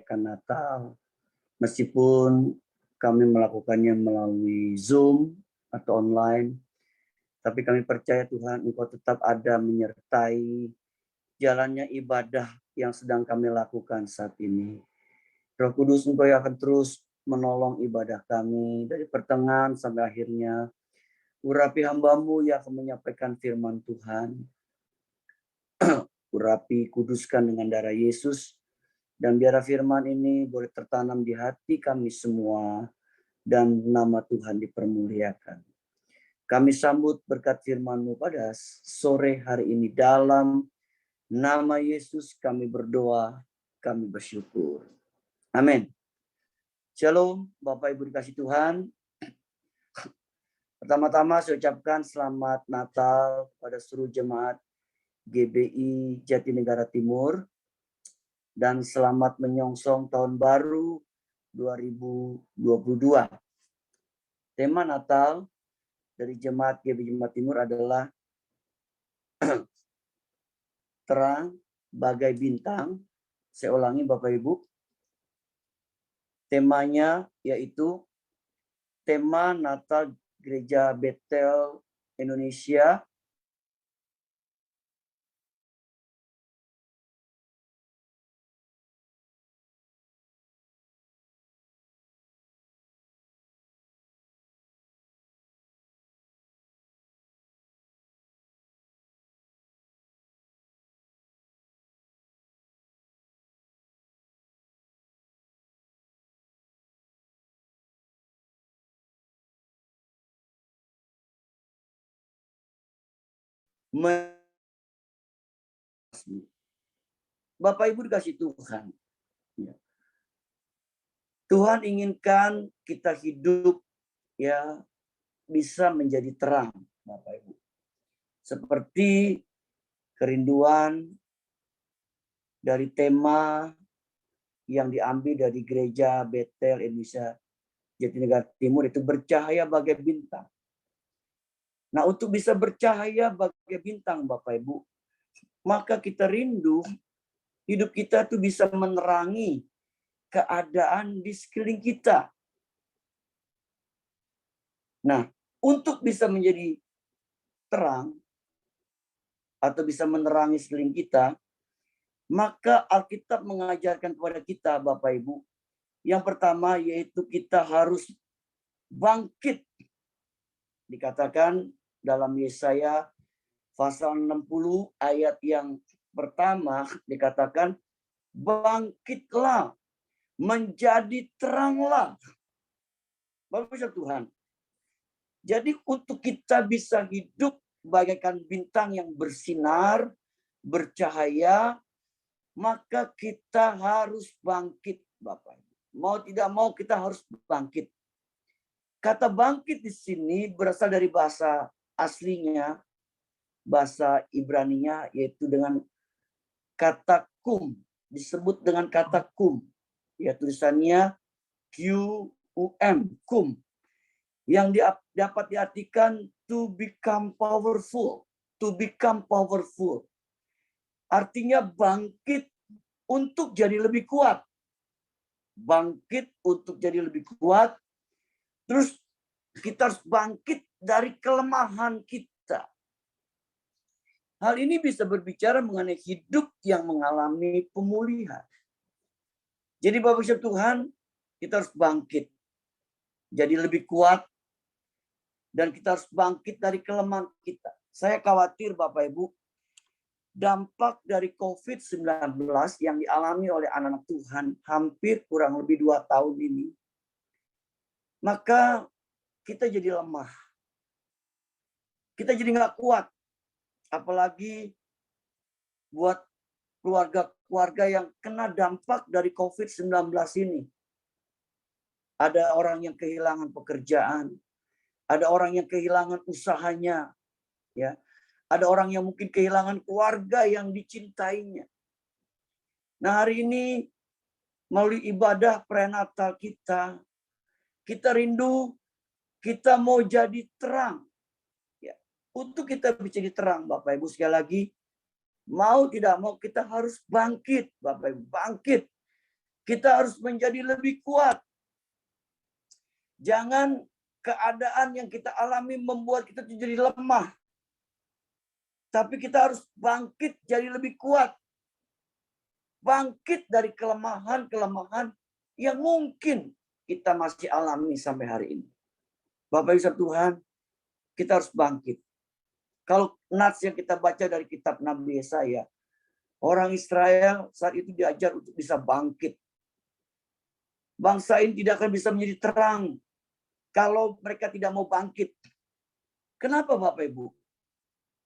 merayakan Natal. Meskipun kami melakukannya melalui Zoom atau online, tapi kami percaya Tuhan Engkau tetap ada menyertai jalannya ibadah yang sedang kami lakukan saat ini. Roh Kudus Engkau yang akan terus menolong ibadah kami dari pertengahan sampai akhirnya. Urapi hamba-Mu yang akan menyampaikan firman Tuhan. Urapi, kuduskan dengan darah Yesus. Dan biar firman ini boleh tertanam di hati kami semua. Dan nama Tuhan dipermuliakan. Kami sambut berkat firman-Mu pada sore hari ini. Dalam nama Yesus kami berdoa, kami bersyukur. Amin. Shalom, Bapak Ibu dikasih Tuhan. Pertama-tama saya ucapkan selamat Natal pada seluruh jemaat GBI Jatinegara Timur. Dan selamat menyongsong tahun baru 2022. Tema Natal dari jemaat GBI Jawa Timur adalah terang bagai bintang. Saya ulangi Bapak Ibu. Temanya yaitu tema Natal Gereja Betel Indonesia Bapak Ibu dikasih Tuhan. Tuhan inginkan kita hidup ya bisa menjadi terang, Bapak Ibu. Seperti kerinduan dari tema yang diambil dari Gereja Betel Indonesia Jatinegara Timur itu bercahaya bagai bintang. Nah, untuk bisa bercahaya bagai bintang, Bapak Ibu, maka kita rindu hidup kita tuh bisa menerangi keadaan di sekeliling kita. Nah, untuk bisa menjadi terang atau bisa menerangi sekeliling kita, maka Alkitab mengajarkan kepada kita, Bapak Ibu, yang pertama yaitu kita harus bangkit. Dikatakan dalam Yesaya pasal 60 ayat yang pertama dikatakan, bangkitlah, menjadi teranglah. Bapak Tuhan. Jadi untuk kita bisa hidup bagaikan bintang yang bersinar, bercahaya, maka kita harus bangkit, Bapak. Mau tidak mau kita harus bangkit. Kata bangkit di sini berasal dari bahasa aslinya, bahasa Ibraninya, yaitu dengan kata kum, disebut dengan kata kum. Ya, tulisannya Q-U-M, kum. Yang dapat diartikan to become powerful. To become powerful. Artinya bangkit untuk jadi lebih kuat. Bangkit untuk jadi lebih kuat. Terus kita harus bangkit dari kelemahan kita. Hal ini bisa berbicara mengenai hidup yang mengalami pemulihan. Jadi Bapak Ibu Tuhan, kita harus bangkit. Jadi lebih kuat. Dan kita harus bangkit dari kelemahan kita. Saya khawatir Bapak Ibu, dampak dari COVID-19 yang dialami oleh anak-anak Tuhan hampir kurang lebih 2 tahun ini, maka kita jadi lemah. Kita jadi nggak kuat. Apalagi buat keluarga-keluarga yang kena dampak dari COVID-19 ini. Ada orang yang kehilangan pekerjaan. Ada orang yang kehilangan usahanya. Ya. Ada orang yang mungkin kehilangan keluarga yang dicintainya. Nah, hari ini melalui ibadah prenatal kita, kita rindu, kita mau jadi terang. Ya. Untuk kita bisa jadi terang, Bapak Ibu, sekali lagi, mau tidak mau kita harus bangkit, Bapak Ibu, bangkit. Kita harus menjadi lebih kuat. Jangan keadaan yang kita alami membuat kita jadi lemah. Tapi kita harus bangkit jadi lebih kuat. Bangkit dari kelemahan-kelemahan yang mungkin kita masih alami sampai hari ini. Bapak Ibu Tuhan, kita harus bangkit. Kalau nats yang kita baca dari kitab Nabi Yesaya, orang Israel saat itu diajar untuk bisa bangkit. Bangsa ini tidak akan bisa menjadi terang kalau mereka tidak mau bangkit. Kenapa Bapak Ibu?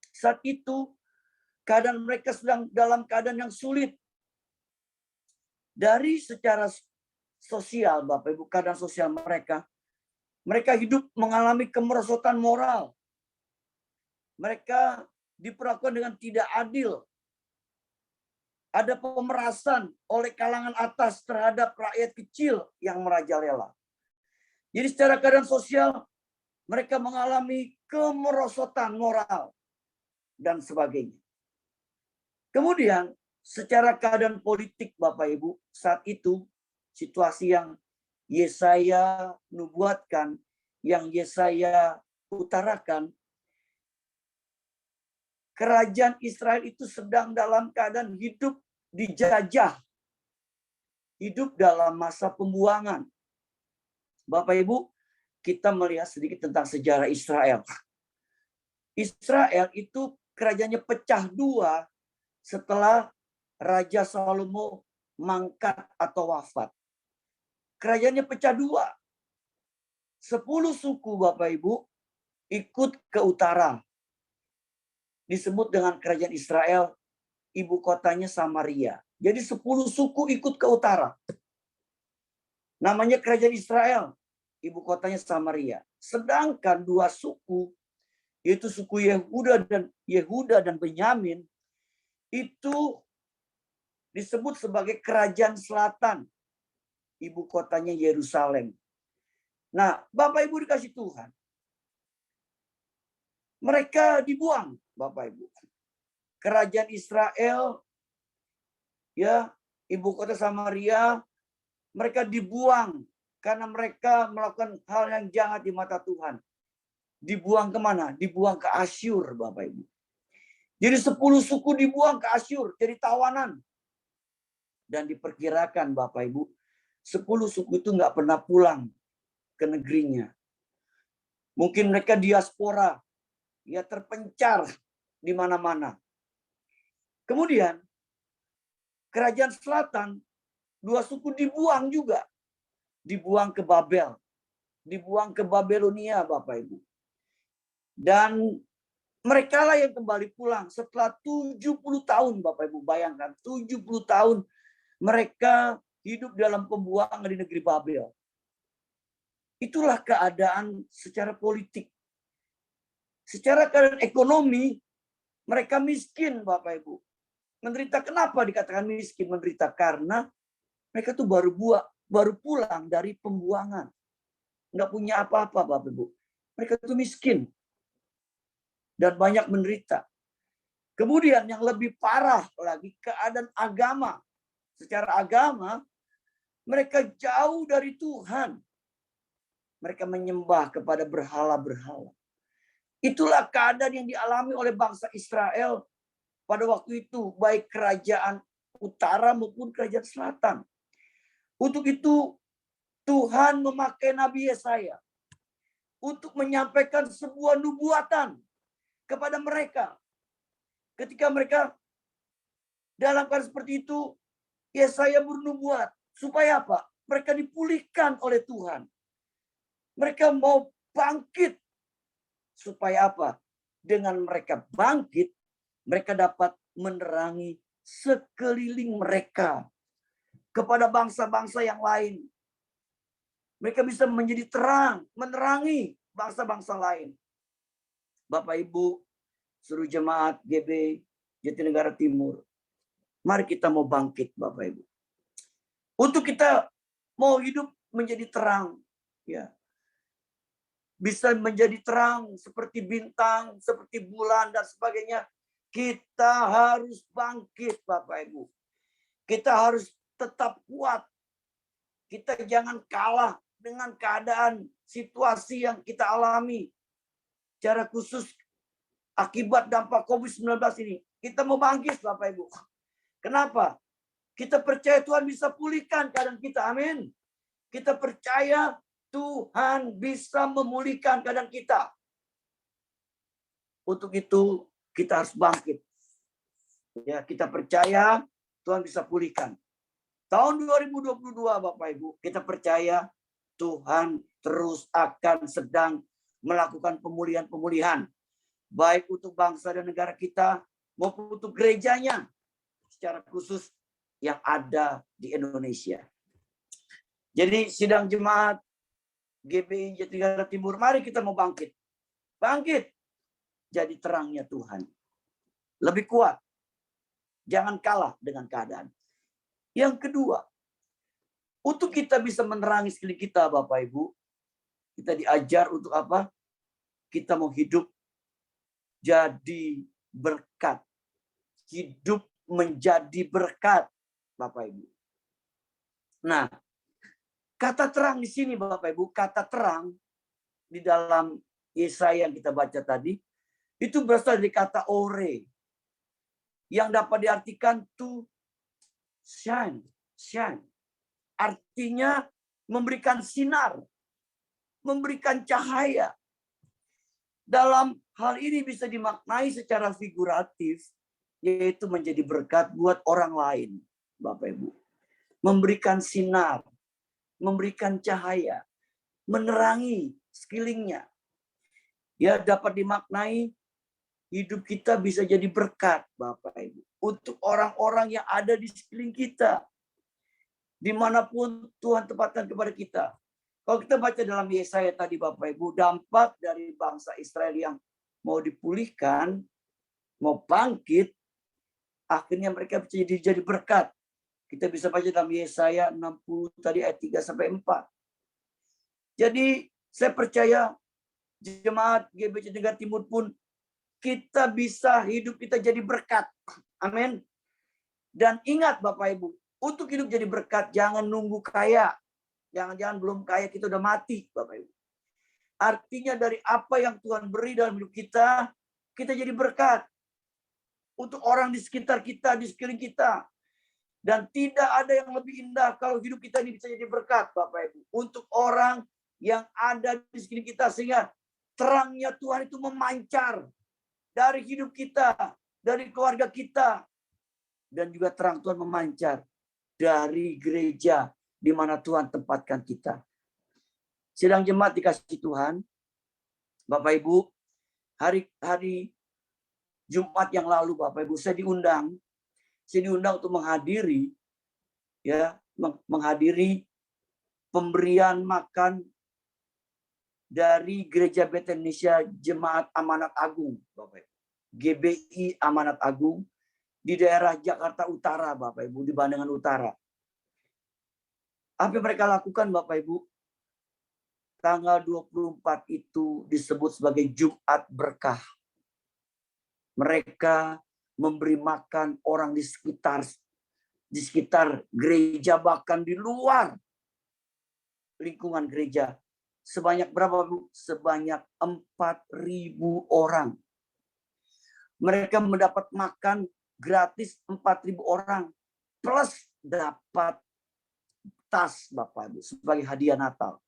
Saat itu keadaan mereka sedang dalam keadaan yang sulit. Dari secara sosial, Bapak Ibu, keadaan sosial mereka hidup mengalami kemerosotan moral. Mereka diperlakukan dengan tidak adil. Ada pemerasan oleh kalangan atas terhadap rakyat kecil yang merajalela. Jadi secara keadaan sosial, mereka mengalami kemerosotan moral dan sebagainya. Kemudian, secara keadaan politik Bapak Ibu, saat itu situasi yang Yesaya nubuatkan, yang Yesaya utarakan, kerajaan Israel itu sedang dalam keadaan hidup dijajah. Hidup dalam masa pembuangan. Bapak Ibu, kita melihat sedikit tentang sejarah Israel. Israel itu kerajaannya pecah dua setelah Raja Salomo mangkat atau wafat. Kerajaannya pecah dua. 10 suku Bapak Ibu ikut ke utara. Disebut dengan kerajaan Israel, ibu kotanya Samaria. Jadi 10 suku ikut ke utara. Namanya kerajaan Israel, ibu kotanya Samaria. Sedangkan 2 suku, yaitu suku Yehuda dan Benyamin, itu disebut sebagai kerajaan selatan. Ibu kotanya Yerusalem. Nah, Bapak Ibu dikasih Tuhan. Mereka dibuang, Bapak Ibu. Kerajaan Israel, ya, ibu kota Samaria, mereka dibuang karena mereka melakukan hal yang jahat di mata Tuhan. Dibuang kemana? Dibuang ke Asyur, Bapak Ibu. Jadi 10 suku dibuang ke Asyur, jadi tawanan. Dan diperkirakan Bapak Ibu, 10 suku itu nggak pernah pulang ke negerinya. Mungkin mereka diaspora, ya terpencar di mana-mana. Kemudian, kerajaan selatan, 2 suku dibuang juga. Dibuang ke Babel. Dibuang ke Babelonia, Bapak Ibu. Dan mereka lah yang kembali pulang setelah 70 tahun, Bapak Ibu. Bayangkan, 70 tahun mereka hidup dalam pembuangan di negeri Babel. Itulah keadaan secara politik. Secara keadaan ekonomi, mereka miskin, Bapak Ibu. Menderita, kenapa dikatakan miskin? Menderita karena mereka tuh baru pulang dari pembuangan. Nggak punya apa-apa, Bapak Ibu. Mereka tuh miskin. Dan banyak menderita. Kemudian yang lebih parah lagi, keadaan agama. Secara agama, mereka jauh dari Tuhan. Mereka menyembah kepada berhala-berhala. Itulah keadaan yang dialami oleh bangsa Israel pada waktu itu, baik kerajaan utara maupun kerajaan selatan. Untuk itu, Tuhan memakai Nabi Yesaya untuk menyampaikan sebuah nubuatan kepada mereka. Ketika mereka dalam keadaan seperti itu, Yesaya bernubuat supaya apa? Mereka dipulihkan oleh Tuhan. Mereka mau bangkit. Supaya apa? Dengan mereka bangkit, mereka dapat menerangi sekeliling mereka kepada bangsa-bangsa yang lain. Mereka bisa menjadi terang, menerangi bangsa-bangsa lain. Bapak Ibu, seluruh jemaat GB Jatinegara Timur, mari kita mau bangkit, Bapak Ibu. Untuk kita mau hidup menjadi terang, ya. Bisa menjadi terang seperti bintang, seperti bulan dan sebagainya. Kita harus bangkit, Bapak Ibu. Kita harus tetap kuat Kita jangan kalah dengan keadaan situasi yang kita alami. Secara khusus akibat dampak COVID-19 ini. Kita mau bangkit Bapak Ibu. Kenapa? Kita percaya Tuhan bisa pulihkan keadaan kita. Amin. Kita percaya Tuhan bisa memulihkan keadaan kita. Untuk itu kita harus bangkit. Ya, kita percaya Tuhan bisa pulihkan. Tahun 2022 Bapak Ibu, kita percaya Tuhan terus akan sedang melakukan pemulihan-pemulihan. Baik untuk bangsa dan negara kita maupun untuk gerejanya. Secara khusus yang ada di Indonesia. Jadi sidang jemaat GBI Jatinegara Timur, mari kita mau bangkit. Bangkit. Jadi terangnya Tuhan. Lebih kuat. Jangan kalah dengan keadaan. Yang kedua, untuk kita bisa menerangi sekeliling kita, Bapak Ibu, kita diajar untuk apa? Kita mau hidup jadi berkat. Hidup menjadi berkat, Bapak Ibu. Nah, kata terang di sini, Bapak Ibu, kata terang di dalam Yesaya yang kita baca tadi, itu berasal dari kata ore, yang dapat diartikan to shine. Shine. Artinya memberikan sinar, memberikan cahaya. Dalam hal ini bisa dimaknai secara figuratif, yaitu menjadi berkat buat orang lain, Bapak Ibu. Memberikan sinar, memberikan cahaya, menerangi sekelilingnya. Ya, dapat dimaknai hidup kita bisa jadi berkat, Bapak Ibu. Untuk orang-orang yang ada di sekeliling kita. Dimanapun Tuhan tempatkan kepada kita. Kalau kita baca dalam Yesaya tadi Bapak Ibu, dampak dari bangsa Israel yang mau dipulihkan, mau bangkit, akhirnya mereka bisa jadi berkat. Kita bisa baca dalam Yesaya 60 tadi ayat 3-4. Jadi saya percaya jemaat GBI Jatinegara Timur pun kita bisa hidup kita jadi berkat. Amin. Dan ingat Bapak Ibu, untuk hidup jadi berkat jangan nunggu kaya. Jangan-jangan belum kaya kita udah mati Bapak Ibu. Artinya dari apa yang Tuhan beri dalam hidup kita, kita jadi berkat. Untuk orang di sekitar kita, di sekeliling kita. Dan tidak ada yang lebih indah kalau hidup kita ini bisa jadi berkat Bapak Ibu. Untuk orang yang ada di sekeliling kita sehingga terangnya Tuhan itu memancar dari hidup kita, dari keluarga kita. Dan juga terang Tuhan memancar dari gereja di mana Tuhan tempatkan kita. Sidang jemaat dikasih Tuhan, Bapak Ibu, hari Jumat yang lalu Bapak Ibu saya diundang untuk menghadiri pemberian makan dari Gereja Bethel Indonesia Jemaat Amanat Agung, Bapak Ibu. GBI Amanat Agung di daerah Jakarta Utara, Bapak Ibu, di Bandungan Utara. Apa yang mereka lakukan, Bapak Ibu? Tanggal 24 itu disebut sebagai Jumat Berkah. Mereka memberi makan orang di sekitar gereja, bahkan di luar lingkungan gereja. Sebanyak berapa, Bu? Sebanyak 4.000 orang. Mereka mendapat makan gratis 4.000 orang. Plus dapat tas, Bapak Ibu, sebagai hadiah Natal.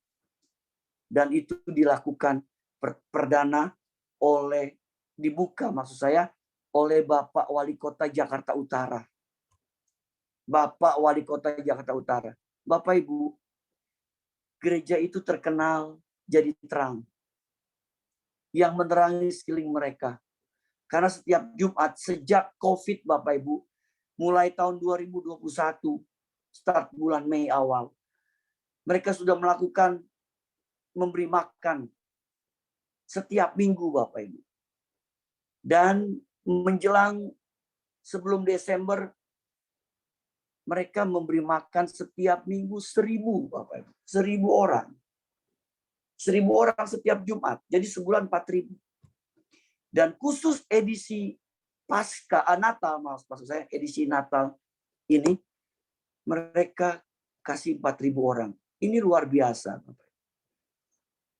Dan itu dilakukan perdana dibuka maksud saya, oleh Bapak Wali Kota Jakarta Utara. Bapak Wali Kota Jakarta Utara. Bapak Ibu, gereja itu terkenal jadi terang. Yang menerangi sekeliling mereka. Karena setiap Jumat sejak COVID Bapak Ibu, mulai tahun 2021, start bulan Mei awal, mereka sudah melakukan memberi makan setiap minggu Bapak Ibu. Dan menjelang sebelum Desember, mereka memberi makan setiap minggu 1.000 Bapak Ibu. 1.000 orang. 1.000 orang setiap Jumat. Jadi sebulan 4.000. Dan khusus edisi Natal, maksud saya edisi Natal ini, mereka kasih 4.000 orang. Ini luar biasa.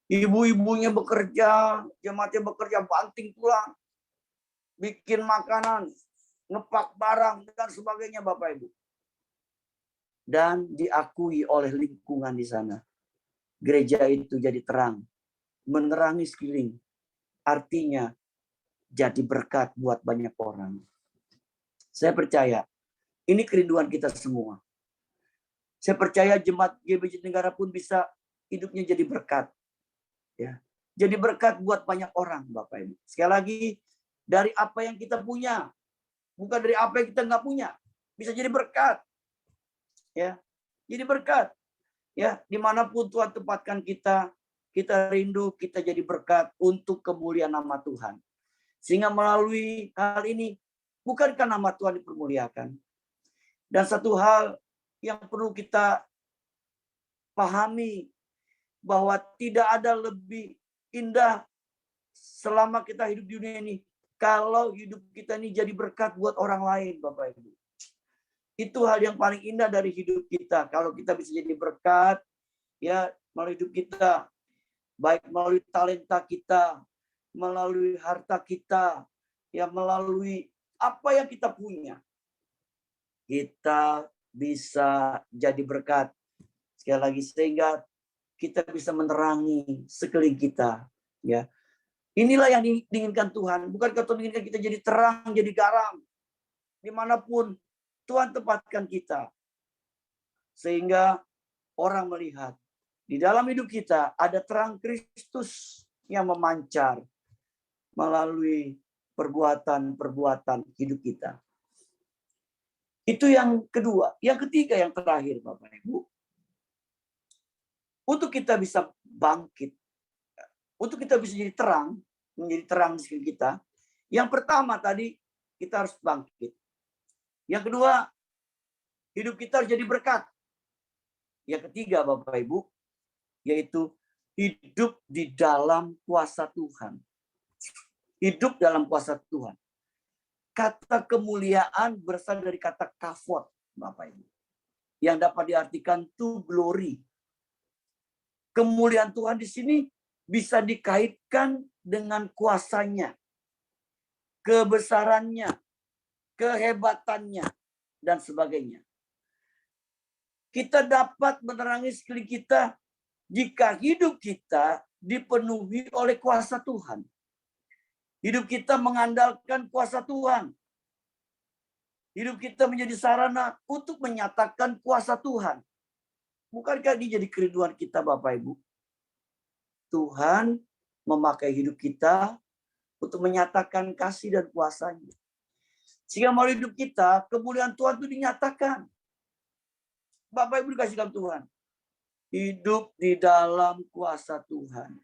Ibu-ibunya bekerja, jemaatnya bekerja, banting tulang, bikin makanan, ngepak barang, dan sebagainya Bapak Ibu. Dan diakui oleh lingkungan di sana. Gereja itu jadi terang, menerangi sekeliling. Artinya jadi berkat buat banyak orang. Saya percaya ini kerinduan kita semua. Saya percaya jemaat GBJ Tenggara pun bisa hidupnya jadi berkat. Ya, jadi berkat buat banyak orang, Bapak Ibu. Sekali lagi, dari apa yang kita punya, bukan dari apa yang kita nggak punya, bisa jadi berkat. Ya, jadi berkat. Ya, dimanapun Tuhan tempatkan kita, kita rindu, kita jadi berkat untuk kemuliaan nama Tuhan. Sehingga melalui hal ini, bukankah nama Tuhan dipermuliakan? Dan satu hal yang perlu kita pahami, bahwa tidak ada lebih indah selama kita hidup di dunia ini, kalau hidup kita ini jadi berkat buat orang lain, Bapak Ibu. Itu hal yang paling indah dari hidup kita. Kalau kita bisa jadi berkat, ya, melalui hidup kita, baik melalui talenta kita, melalui harta kita, ya, melalui apa yang kita punya, kita bisa jadi berkat. Sekali lagi, sehingga kita bisa menerangi sekeliling kita. Ya, inilah yang diinginkan Tuhan. Bukan Tuhan menginginkan kita jadi terang, jadi garam, dimanapun Tuhan tempatkan kita, sehingga orang melihat di dalam hidup kita ada terang Kristus yang memancar melalui perbuatan-perbuatan hidup kita. Itu yang kedua. Yang ketiga, yang terakhir, Bapak Ibu. Untuk kita bisa bangkit, untuk kita bisa jadi terang, menjadi terang di sekeliling kita, yang pertama tadi, kita harus bangkit. Yang kedua, hidup kita harus jadi berkat. Yang ketiga, Bapak Ibu, yaitu hidup di dalam kuasa Tuhan. Hidup dalam kuasa Tuhan. Kata kemuliaan berasal dari kata kavod, Bapak Ibu, yang dapat diartikan to glory. Kemuliaan Tuhan di sini bisa dikaitkan dengan kuasanya, kebesarannya, kehebatannya, dan sebagainya. Kita dapat menerangi sekeliling kita jika hidup kita dipenuhi oleh kuasa Tuhan. Hidup kita mengandalkan kuasa Tuhan. Hidup kita menjadi sarana untuk menyatakan kuasa Tuhan. Bukankah ini jadi kerinduan kita, Bapak Ibu? Tuhan memakai hidup kita untuk menyatakan kasih dan kuasanya. Sehingga melalui hidup kita, kemuliaan Tuhan itu dinyatakan. Bapak Ibu dikasihkan Tuhan. Hidup di dalam kuasa Tuhan.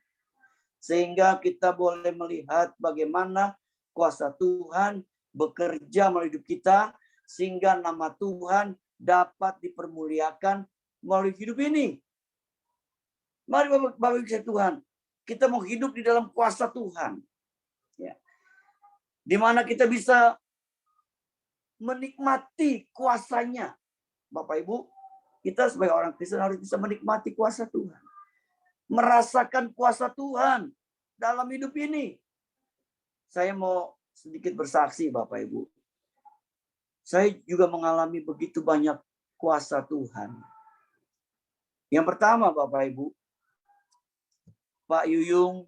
Sehingga kita boleh melihat bagaimana kuasa Tuhan bekerja melalui hidup kita. Sehingga nama Tuhan dapat dipermuliakan melalui hidup ini. Mari Bapak Ibu Tuhan, kita mau hidup di dalam kuasa Tuhan. Ya. Di mana kita bisa menikmati kuasanya. Bapak Ibu, kita sebagai orang Kristen harus bisa menikmati kuasa Tuhan. Merasakan kuasa Tuhan dalam hidup ini. Saya mau sedikit bersaksi, Bapak Ibu. Saya juga mengalami begitu banyak kuasa Tuhan. Yang pertama, Bapak Ibu, Pak Yuyung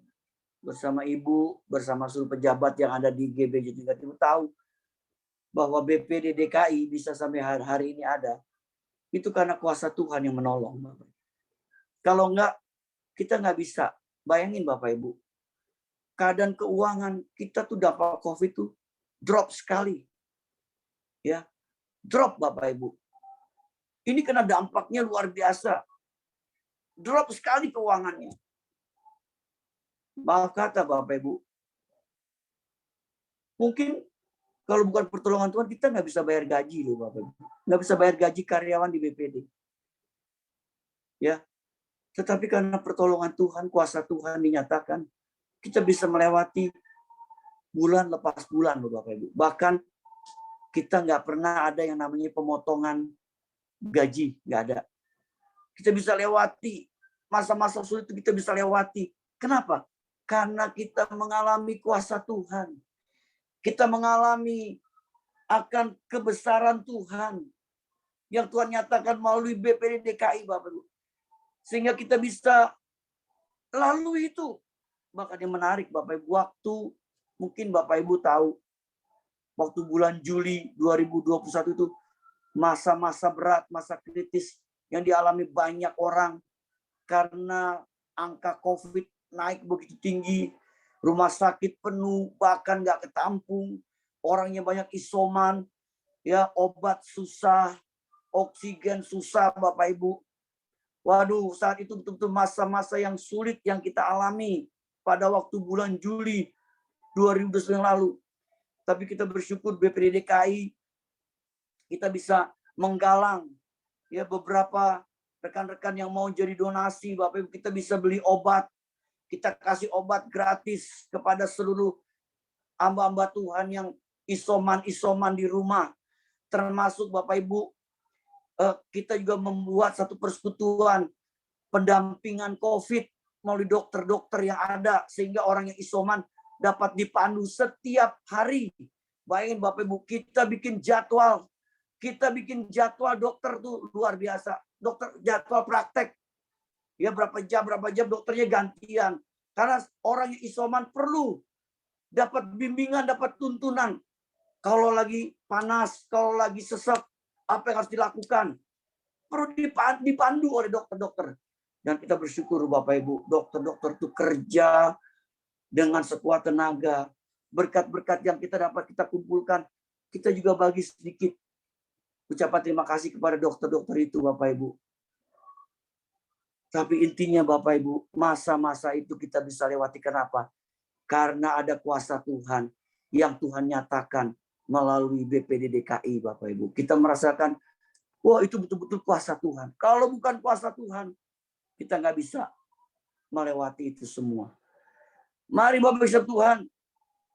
bersama Ibu, bersama seluruh pejabat yang ada di GBJ Tenggara Timur tahu bahwa BPD DKI bisa sampai hari ini ada. Itu karena kuasa Tuhan yang menolong. Bapak. Kalau enggak, kita nggak bisa. Bayangin Bapak Ibu, keadaan keuangan kita tuh dampak COVID tuh drop sekali. Ya, drop Bapak Ibu. Ini kena dampaknya luar biasa. Drop sekali keuangannya. Maaf kata Bapak Ibu. Mungkin kalau bukan pertolongan Tuhan, kita nggak bisa bayar gaji loh Bapak Ibu. Nggak bisa bayar gaji karyawan di BPD. Ya, tetapi karena pertolongan Tuhan, kuasa Tuhan dinyatakan, kita bisa melewati bulan lepas bulan loh Bapak Ibu. Bahkan kita nggak pernah ada yang namanya pemotongan gaji, nggak ada. kita bisa lewati. Masa-masa sulit itu kita bisa lewati. Kenapa? Karena kita mengalami kuasa Tuhan. Kita mengalami akan kebesaran Tuhan. Yang Tuhan nyatakan melalui BPD DKI, Bapak Ibu. Sehingga kita bisa lalui itu. Makanya menarik, Bapak Ibu. Waktu, mungkin Bapak Ibu tahu, waktu bulan Juli 2021 itu, masa-masa berat, masa kritis yang dialami banyak orang karena angka COVID naik begitu tinggi, rumah sakit penuh, bahkan nggak ketampung, orangnya banyak isoman, ya obat susah, oksigen susah, Bapak Ibu. Waduh, saat itu betul-betul masa-masa yang sulit yang kita alami pada waktu bulan Juli 2020 yang lalu. Tapi kita bersyukur BPD DKI, kita bisa menggalang ya beberapa rekan-rekan yang mau jadi donasi, Bapak Ibu, kita bisa beli obat. Kita kasih obat gratis kepada seluruh hamba-hamba Tuhan yang isoman di rumah. Termasuk Bapak Ibu, kita juga membuat satu persekutuan pendampingan COVID melalui dokter-dokter yang ada. Sehingga orang yang isoman dapat dipandu setiap hari. Bayangin Bapak Ibu, kita bikin jadwal. Kita bikin jadwal dokter tuh luar biasa. Dokter jadwal praktek. Ya berapa jam dokternya gantian. Karena orang yang isoman perlu dapat bimbingan, dapat tuntunan. Kalau lagi panas, kalau lagi sesak, apa yang harus dilakukan? Perlu dipandu oleh dokter-dokter. Dan kita bersyukur Bapak Ibu, dokter-dokter itu kerja dengan sekuat tenaga. Berkat-berkat yang kita dapat kita kumpulkan, kita juga bagi sedikit. Ucapan terima kasih kepada dokter-dokter itu Bapak Ibu. Tapi intinya Bapak Ibu, masa-masa itu kita bisa lewati. Kenapa? Karena ada kuasa Tuhan yang Tuhan nyatakan melalui BPD DKI Bapak Ibu. Kita merasakan, wah itu betul-betul kuasa Tuhan. Kalau bukan kuasa Tuhan, kita nggak bisa melewati itu semua. Mari Bapak Ibu Tuhan,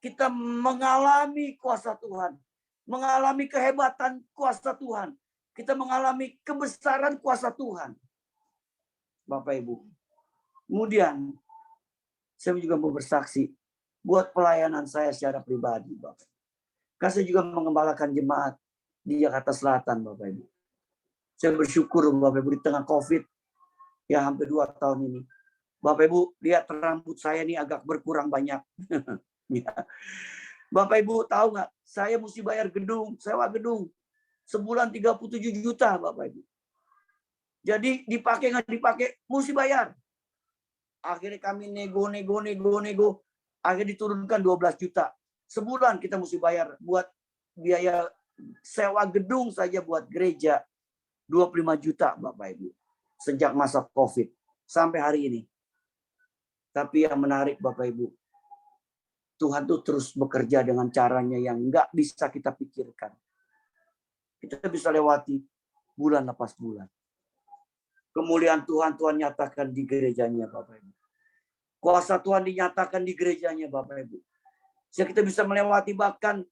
kita mengalami kuasa Tuhan. Mengalami kehebatan kuasa Tuhan. Kita mengalami kebesaran kuasa Tuhan. Bapak Ibu. Kemudian saya juga mau bersaksi buat pelayanan saya secara pribadi, Bapak. Karena saya juga mengembalakan jemaat di Jakarta Selatan, Bapak Ibu. Saya bersyukur Bapak Ibu di tengah COVID yang hampir 2 tahun ini. Bapak Ibu, lihat rambut saya ini agak berkurang banyak. Bapak Ibu tahu nggak? Saya mesti bayar gedung, sewa gedung. Sebulan 37 juta, Bapak Ibu. Jadi dipakai nggak dipakai, mesti bayar. Akhirnya kami nego. Akhirnya diturunkan 12 juta. Sebulan kita mesti bayar buat biaya sewa gedung saja buat gereja. 25 juta Bapak Ibu. Sejak masa COVID. Sampai hari ini. Tapi yang menarik Bapak Ibu. Tuhan tuh terus bekerja dengan caranya yang nggak bisa kita pikirkan. Kita bisa lewati bulan lepas bulan. Kemuliaan Tuhan nyatakan di gerejanya Bapak Ibu. Kuasa Tuhan dinyatakan di gerejanya Bapak Ibu. Sehingga kita bisa melewati bahkan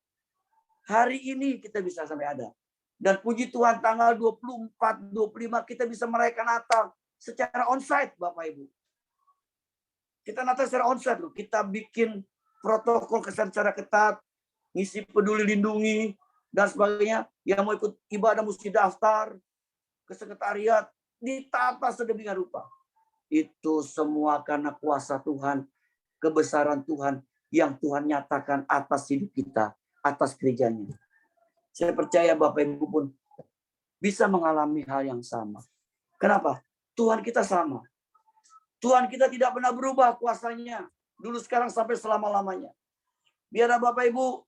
hari ini kita bisa sampai ada. Dan puji Tuhan tanggal 24, 25 kita bisa merayakan Natal secara onsite Bapak Ibu. Kita Natal secara onsite loh. Kita bikin protokol kesehatan secara ketat, ngisi peduli lindungi dan sebagainya. Yang mau ikut ibadah mesti daftar ke sekretariat. Ditata sedemikian rupa. Itu semua karena kuasa Tuhan, kebesaran Tuhan yang Tuhan nyatakan atas hidup kita, atas gerejanya. Saya percaya Bapak Ibu pun bisa mengalami hal yang sama. Kenapa? Tuhan kita sama. Tuhan kita tidak pernah berubah kuasanya. Dulu, sekarang, sampai selama-lamanya. Biar Bapak Ibu,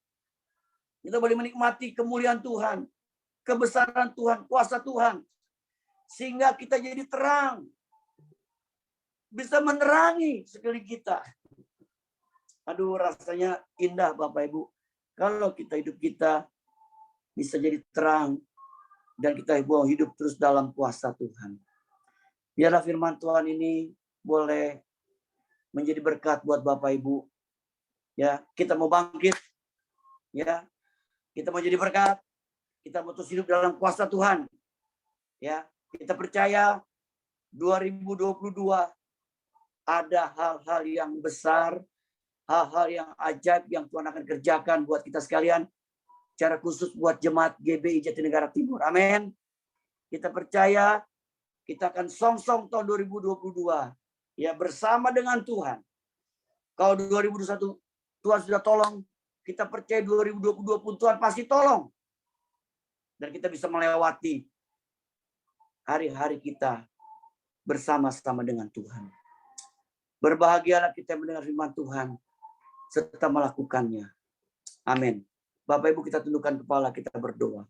kita boleh menikmati kemuliaan Tuhan, kebesaran Tuhan, kuasa Tuhan. Sehingga kita jadi terang. Bisa menerangi sekeliling kita. Aduh, rasanya indah Bapak Ibu. Kalau kita hidup kita bisa jadi terang. Dan kita mau hidup terus dalam kuasa Tuhan. Biarlah firman Tuhan ini boleh menjadi berkat buat Bapak Ibu. Ya, kita mau bangkit. Ya, kita mau jadi berkat. Kita mau terus hidup dalam kuasa Tuhan. Ya, kita percaya 2022 ada hal-hal yang besar, hal-hal yang ajaib yang Tuhan akan kerjakan buat kita sekalian, secara khusus buat jemaat GBI Jatinegara Timur. Amin. Kita percaya kita akan song-song tahun 2022 ya bersama dengan Tuhan. Kalau 2021 Tuhan sudah tolong, kita percaya 2022 pun Tuhan pasti tolong. Dan kita bisa melewati hari-hari kita bersama-sama dengan Tuhan. Berbahagialah kita mendengar firman Tuhan serta melakukannya. Amin. Bapak Ibu, kita tundukkan kepala, kita berdoa.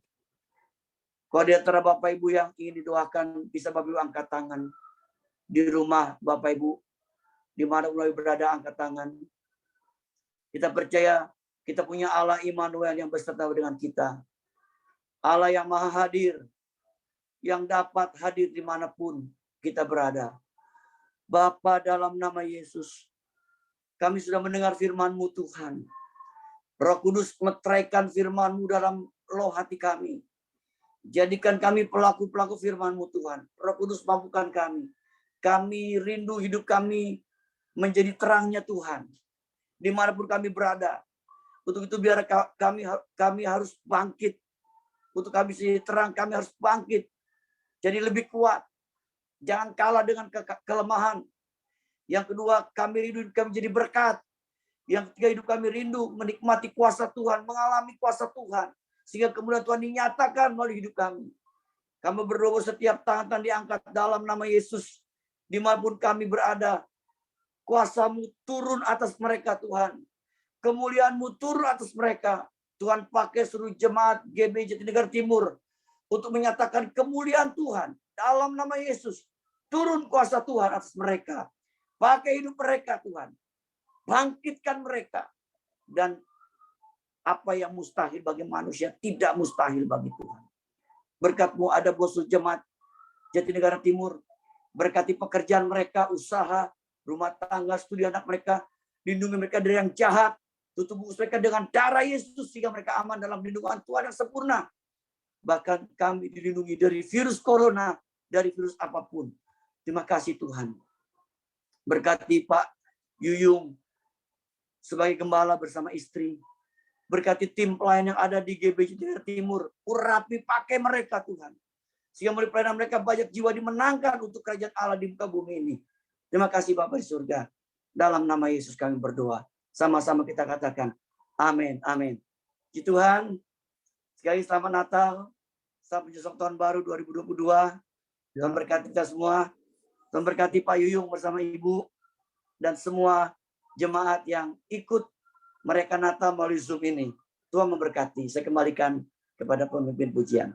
Kalau di antara Bapak Ibu yang ingin didoakan, bisa Bapak Ibu angkat tangan. Di rumah Bapak Ibu, di mana mulai berada, angkat tangan. Kita percaya kita punya Allah Immanuel yang beserta dengan kita. Allah yang maha hadir, yang dapat hadir dimanapun kita berada. Bapa, dalam nama Yesus, kami sudah mendengar firman-Mu Tuhan. Roh Kudus meteraikan firman-Mu dalam loh hati kami. Jadikan kami pelaku-pelaku firman-Mu Tuhan. Roh Kudus mampukan kami. Kami rindu hidup kami menjadi terangnya Tuhan. Dimanapun kami berada. Untuk itu biar kami harus bangkit. Untuk kami jadi terang, kami harus bangkit. Jadi lebih kuat. Jangan kalah dengan kelemahan. Yang kedua, kami rindu kami jadi berkat. Yang ketiga, hidup kami rindu menikmati kuasa Tuhan, mengalami kuasa Tuhan. Sehingga kemudian Tuhan dinyatakan melalui hidup kami. Kami berdoa setiap tangan diangkat dalam nama Yesus. Dimanapun kami berada, kuasa-Mu turun atas mereka Tuhan. Kemuliaan-Mu turun atas mereka. Tuhan pakai seluruh jemaat GBI Jatinegara Timur untuk menyatakan kemuliaan Tuhan dalam nama Yesus. Turun kuasa Tuhan atas mereka. Pakai hidup mereka Tuhan. Bangkitkan mereka. Dan apa yang mustahil bagi manusia tidak mustahil bagi Tuhan. Berkat-Mu ada buat jemaat Jatinegara Timur. Berkati pekerjaan mereka, usaha, rumah tangga, studi anak mereka. Lindungi mereka dari yang jahat. Tutup mereka dengan darah Yesus sehingga mereka aman dalam lindungan Tuhan yang sempurna. Bahkan kami dilindungi dari virus corona, dari virus apapun. Terima kasih Tuhan. Berkati Pak Yuyung sebagai gembala bersama istri. Berkati tim pelayan yang ada di GBI Jatinegara Timur. Urapi pakai mereka Tuhan. Sehingga melalui pelayanan mereka banyak jiwa dimenangkan untuk kerajaan Allah di muka bumi ini. Terima kasih Bapak di surga. Dalam nama Yesus kami berdoa. Sama-sama kita katakan amin, amin. Puji Tuhan, sekali selamat Natal, sampai besok tahun baru 2022. Tuhan berkati kita semua. Tuhan berkati Pak Yuyung bersama Ibu dan semua jemaat yang ikut merayakan Natal melalui Zoom ini. Tuhan memberkati. Saya kembalikan kepada pemimpin pujian.